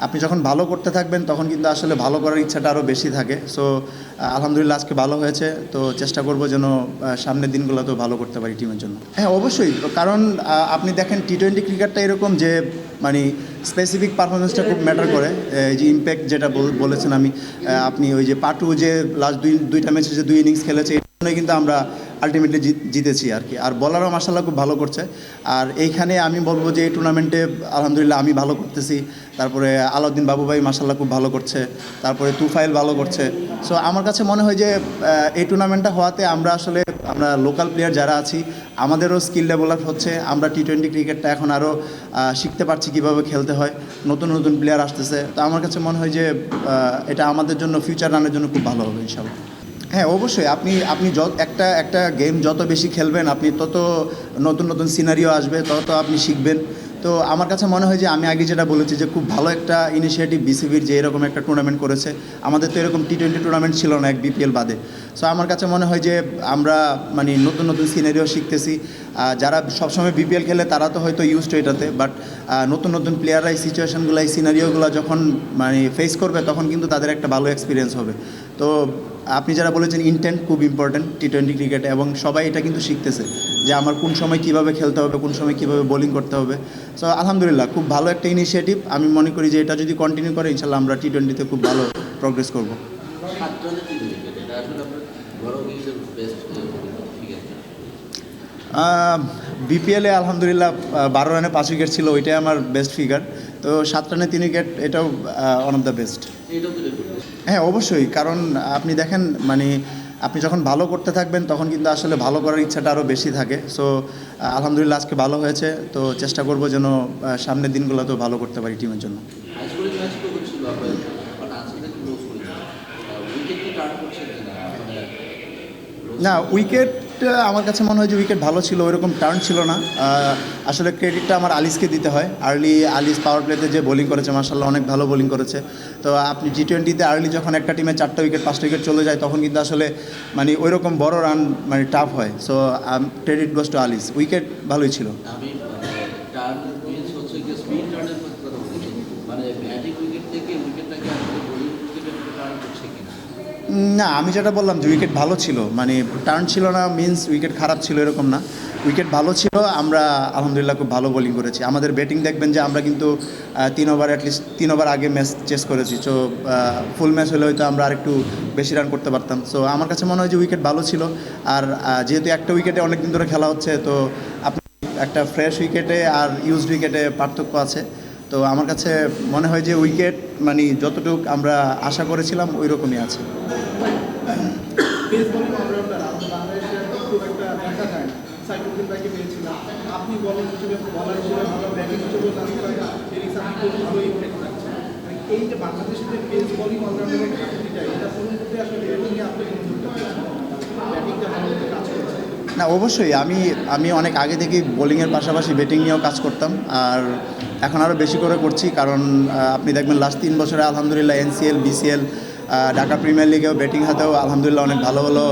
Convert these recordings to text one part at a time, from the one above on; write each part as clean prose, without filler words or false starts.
আপনি যখন ভালো করতে থাকবেন তখন কিন্তু আসলে ভালো করার ইচ্ছাটা আরও বেশি থাকে। সো আলহামদুলিল্লাহ আজকে ভালো হয়েছে, তো চেষ্টা করব যেন সামনের দিনগুলোতেও ভালো করতে পারি টিমের জন্য। হ্যাঁ, অবশ্যই, কারণ আপনি দেখেন টি-20 ক্রিকেটটা এরকম যে মানে স্পেসিফিক পারফরমেন্সটা খুব ম্যাটার করে। এই যে ইম্প্যাক্ট যেটা বলেছেন আমি, আপনি ওই যে পাটু যে লাস্ট দুইটা ম্যাচে যে 2 ইনিংস খেলেছে, এই জন্যই কিন্তু আমরা আলটিমেটলি জিতেছি আর কি। আর বলারও মাশাআল্লাহ খুব ভালো করছে। আর এইখানে আমি বলবো যে এই টুর্নামেন্টে আলহামদুলিল্লাহ আমি ভালো করতেছি, তারপরে আলাউদ্দিন বাবু ভাই মাশাআল্লাহ খুব ভালো করছে, তারপরে তুফাইল ভালো করছে। সো আমার কাছে মনে হয় যে এই টুর্নামেন্টটা হওয়াতে আমরা লোকাল প্লেয়ার যারা আছি আমাদেরও স্কিল ডেভেলপ হচ্ছে। আমরা টি-20 ক্রিকেটটা এখন আরও শিখতে পারছি কীভাবে খেলতে হয়, নতুন নতুন প্লেয়ার আসতেছে। তো আমার কাছে মনে হয় যে এটা আমাদের জন্য ফিউচার রানের জন্য খুব ভালো হবে ইনশাআল্লাহ। হ্যাঁ, অবশ্যই, আপনি আপনি একটা গেম যত বেশি খেলবেন আপনি তত নতুন নতুন সিনারিও আসবে, তত আপনি শিখবেন। তো আমার কাছে মনে হয় যে আমি আগে যেটা বলেছি যে খুব ভালো একটা ইনিশিয়েটিভ বিসিবির, যে এরকম একটা টুর্নামেন্ট করেছে। আমাদের তো এরকম টি-20 টুর্নামেন্ট ছিল না এক বিপিএল বাদে। সো আমার কাছে মনে হয় যে আমরা মানে নতুন নতুন সিনারিও শিখতেছি। যারা সবসময় বিপিএল খেলে তারা তো হয়তো ইউজ টু এটাতে, বাট নতুন নতুন প্লেয়াররা এই সিচুয়েশনগুলো, এই সিনারিওগুলো যখন মানে ফেস করবে তখন কিন্তু তাদের একটা ভালো এক্সপিরিয়েন্স হবে। তো আপনি যারা বলেছেন ইন্টেন্ট খুব ইম্পর্টেন্ট টি-20 ক্রিকেটে, এবং সবাই এটা কিন্তু শিখতেছে যে আমার কোন সময় কীভাবে খেলতে হবে, কোন সময় কীভাবে বোলিং করতে হবে। সো আলহামদুলিল্লাহ খুব ভালো একটা ইনিশিয়েটিভ। আমি মনে করি যে এটা যদি কন্টিনিউ করে ইনশাল্লাহ আমরা টি-20তে খুব ভালো প্রোগ্রেস করব। বিপিএলে আলহামদুলিল্লাহ 12 রানে 5 উইকেট ছিল, ওইটাই আমার বেস্ট ফিগার। তো 7 রানে 3 উইকেট, এটাও ওয়ান অফ দ্য বেস্ট। হ্যাঁ, অবশ্যই, কারণ আপনি দেখেন মানে আপনি যখন ভালো করতে থাকবেন তখন কিন্তু আসলে ভালো করার ইচ্ছাটা আরও বেশি থাকে। সো আলহামদুলিল্লাহ আজকে ভালো হয়েছে, তো চেষ্টা করব যেন সামনের দিনগুলোতেও ভালো করতে পারি টিমের জন্য। না, উইকেট আমার কাছে মনে হয় যে উইকেট ভালো ছিল, ওইরকম টার্ন ছিল না। আসলে ক্রেডিটটা আমার আলিসকে দিতে হয়। আলিস পাওয়ার প্লেতে যে বোলিং করেছে মাশাআল্লাহ অনেক ভালো বোলিং করেছে। তো আপনি টি-20তে যখন একটা টিমে 4টা উইকেট 5টা উইকেট চলে যায় তখন কিন্তু আসলে মানে ওইরকম বড় রান মানে টাফ হয়। So credit goes to Alis, wicket ভালোই ছিল। না, আমি যেটা বললাম যে উইকেট ভালো ছিল, মানে টার্ন ছিল না মিন্স উইকেট খারাপ ছিল এরকম না, উইকেট ভালো ছিল। আমরা আলহামদুলিল্লাহ খুব ভালো বোলিং করেছি। আমাদের ব্যাটিং দেখবেন যে আমরা কিন্তু 3 ওভার অ্যাটলিস্ট 3 ওভার আগে ম্যাচ চেস করেছি। সো ফুল ম্যাচ হলে হয়তো আমরা আরেকটু বেশি রান করতে পারতাম। সো আমার কাছে মনে হয় যে উইকেট ভালো ছিল। আর যেহেতু একটা উইকেটে অনেক দিন ধরে খেলা হচ্ছে, তো আপনি একটা ফ্রেশ উইকেটে আর ইউজড উইকেটে পার্থক্য আছে। তো আমার কাছে মনে হয় যে উইকেট মানে যতটুকু আমরা আশা করেছিলাম ওই রকমই আছে। না, অবশ্যই, আমি অনেক আগে থেকেই বোলিংয়ের পাশাপাশি ব্যাটিং নিয়েও কাজ করতাম, আর এখন আরও বেশি করে করছি। কারণ আপনি দেখবেন লাস্ট 3 বছরে আলহামদুলিল্লাহ এনসিএল, বিসিএল, ঢাকা প্রিমিয়ার লিগেও ব্যাটিং হাতেও আলহামদুলিল্লাহ অনেক ভালো ভালো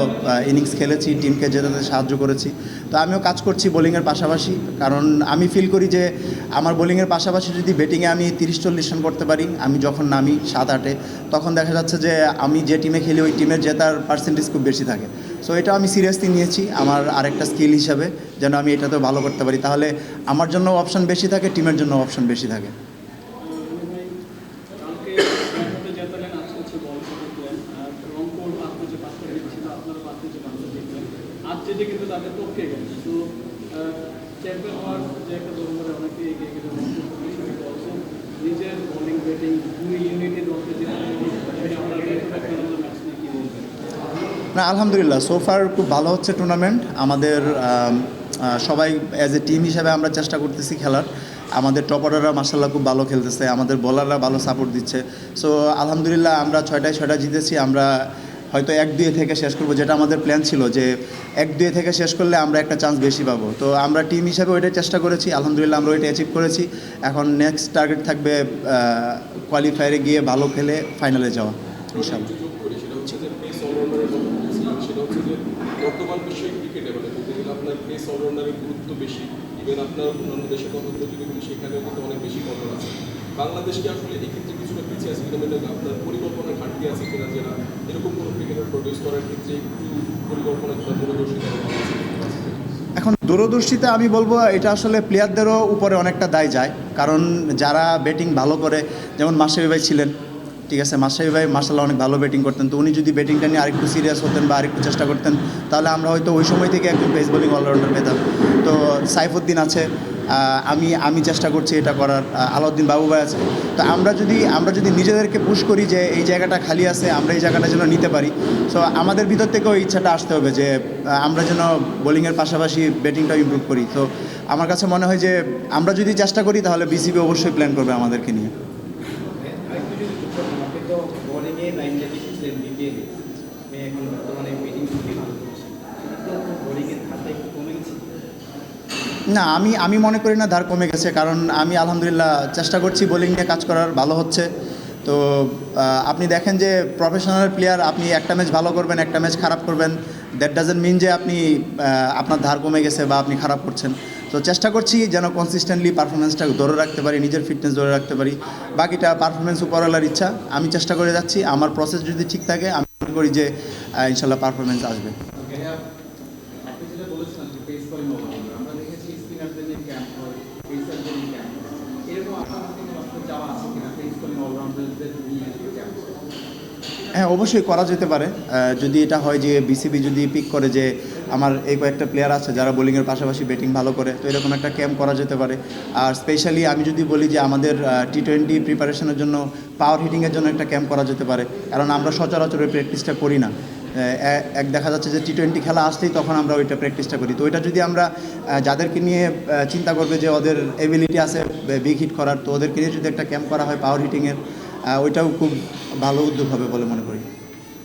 ইনিংস খেলেছি, টিমকে জেতাতে সাহায্য করেছি। তো আমিও কাজ করছি বোলিংয়ের পাশাপাশি, কারণ আমি ফিল করি যে আমার বোলিংয়ের পাশাপাশি যদি ব্যাটিংয়ে আমি 30-40 রান করতে পারি, আমি যখন নামি 7-8-এ, তখন দেখা যাচ্ছে যে আমি যে টিমে খেলি ওই টিমের জেতার পার্সেন্টেজ খুব বেশি থাকে। সো এটা আমি সিরিয়াসলি নিয়েছি আমার আরেকটা স্কিল হিসাবে, যেন আমি এটাতেও ভালো করতে পারি। তাহলে আমার জন্য অপশন বেশি থাকে, টিমের জন্য অপশন বেশি থাকে। না, আলহামদুলিল্লাহ সোফার খুব ভালো হচ্ছে টুর্নামেন্ট আমাদের। সবাই অ্যাজ এ টিম হিসাবে আমরা চেষ্টা করতেছি খেলার। আমাদের টপ অর্ডাররা মাশাআল্লাহ খুব ভালো খেলতেছে, আমাদের বোলাররা ভালো সাপোর্ট দিচ্ছে। সো আলহামদুলিল্লাহ আমরা 6টা জিতেছি। আমরা হয়তো 1-2 থেকে শেষ করব, যেটা আমাদের প্ল্যান ছিল যে 1-2 থেকে শেষ করলে আমরা একটা চান্স বেশি পাবো। তো আমরা টিম হিসাবে ওইটাই চেষ্টা করেছি, আলহামদুলিল্লাহ আমরা ওইটা অ্যাচিভ করেছি। এখন নেক্সট টার্গেট থাকবে কোয়ালিফায়ারে গিয়ে ভালো খেলে ফাইনালে যাওয়া ইনশাআল্লাহ। বর্তমান বিশ্বের ক্রিকেটে মানে বলতে গেলে আপনার পেস অলরাউন্ডারের গুরুত্ব বেশি, ইভেন আপনার অন্যান্য দেশের কথা বলে যদি বলি সেখানেও কিন্তু অনেক বেশি কদর আছে। বাংলাদেশকে আসলে এক্ষেত্রে আছে কিনা, মানে আপনার পরিকল্পনার ঘাটতি আছে কিনা, যেটা এরকম কোনো ক্রিকেটার প্রডিউস করার ক্ষেত্রে একটু পরিকল্পনা কিংবা দূরদর্শিতা ভালো আছে কিনা? এখন দূরদর্শিতা আমি বলবো এটা আসলে প্লেয়ারদেরও উপরে অনেকটা দায় যায়, কারণ যারা ব্যাটিং ভালো করে, যেমন মাশরাফি ভাই ছিলেন, ঠিক আছে, মাশরাফি ভাই মাশাআল্লাহ অনেক ভালো ব্যাটিং করতেন, তো উনি যদি ব্যাটিংটা নিয়ে আরেকটু সিরিয়াস হতেন বা আরেকটু চেষ্টা করতেন, তাহলে আমরা হয়তো ওই সময় থেকে একজন পেস বোলিং অলরাউন্ডার পেতাম। তো সাইফুদ্দিন আছে, আমি চেষ্টা করছি এটা করার, আলাউদ্দিন বাবু ভাই আছে। তো আমরা যদি নিজেদেরকে পুশ করি যে এই জায়গাটা খালি আছে, আমরা এই জায়গাটা যেন নিতে পারি, সো আমাদের ভিতর থেকেও ইচ্ছাটা আসতে হবে যে আমরা যেন বোলিংয়ের পাশাপাশি ব্যাটিংটাও ইমপ্রুভ করি। তো আমার কাছে মনে হয় যে আমরা যদি চেষ্টা করি তাহলে বিসিবি অবশ্যই প্ল্যান করবে আমাদেরকে নিয়ে। আরেকটু যদি যোগ করতাম, আপনি তো বোলিংয়ে লাইমলাইটে এসেছিলেন বিপিএলে, এখন বর্তমানে ব্যাটিং খুবই ভালো করছেন, কিন্তু বোলিংয়ের খাতা একটু কমে গেছে। না, আমি মনে করি না ধার কমে গেছে, কারণ আমি আলহামদুলিল্লাহ চেষ্টা করছি বোলিং নিয়ে কাজ করার, ভালো হচ্ছে। তো আপনি দেখেন যে প্রফেশনাল প্লেয়ার, আপনি একটা ম্যাচ ভালো করবেন, একটা ম্যাচ খারাপ করবেন, দ্যাট ডাজেন্ট মিন যে আপনি আপনার ধার কমে গেছে বা আপনি খারাপ করছেন। তো চেষ্টা করছি যেন কনসিস্টেন্টলি পারফরমেন্সটা ধরে রাখতে পারি, নিজের ফিটনেস ধরে রাখতে পারি। বাকিটা পারফরমেন্স উপরওয়ালার ইচ্ছা, আমি চেষ্টা করে যাচ্ছি। আমার প্রসেস যদি ঠিক থাকে আমি মনে করি যে ইনশাল্লাহ পারফরমেন্স আসবে। আপনি যেটা বলেছিলেন যে পেস বোলিং অলরাউন্ডার, আমরা দেখেছি স্পিনারদের নিয়ে ক্যাম্প হয়, পেসারদের নিয়ে ক্যাম্প হয়, এরকম আপনার থেকে আসলে যাওয়া আছে কিনা পেস বোলিং অলরাউন্ডারদের নিয়ে ক্যাম্প? হ্যাঁ, অবশ্যই করা যেতে পারে। যদি এটা হয় যে বিসিবি যদি পিক করে যে আমার এই কয়েকটা প্লেয়ার আছে যারা বোলিংয়ের পাশাপাশি ব্যাটিং ভালো করে, তো এরকম একটা ক্যাম্প করা যেতে পারে। আর স্পেশালি আমি যদি বলি যে আমাদের টি-20 প্রিপারেশনের জন্য, পাওয়ার হিটিংয়ের জন্য একটা ক্যাম্প করা যেতে পারে, কারণ আমরা সচরাচর ওই প্র্যাকটিসটা করি না। এক দেখা যাচ্ছে যে টি-20 খেলা আসলেই তখন আমরা ওইটা প্র্যাকটিসটা করি। তো ওইটা যদি আমরা যাদেরকে নিয়ে চিন্তা করবে যে ওদের এবিলিটি আছে বিগ হিট করার, তো ওদেরকে নিয়ে যদি একটা ক্যাম্প করা হয় পাওয়ার হিটিংয়ের, ওইটাও খুব ভালো উদ্যোগ হবে বলে মনে করি।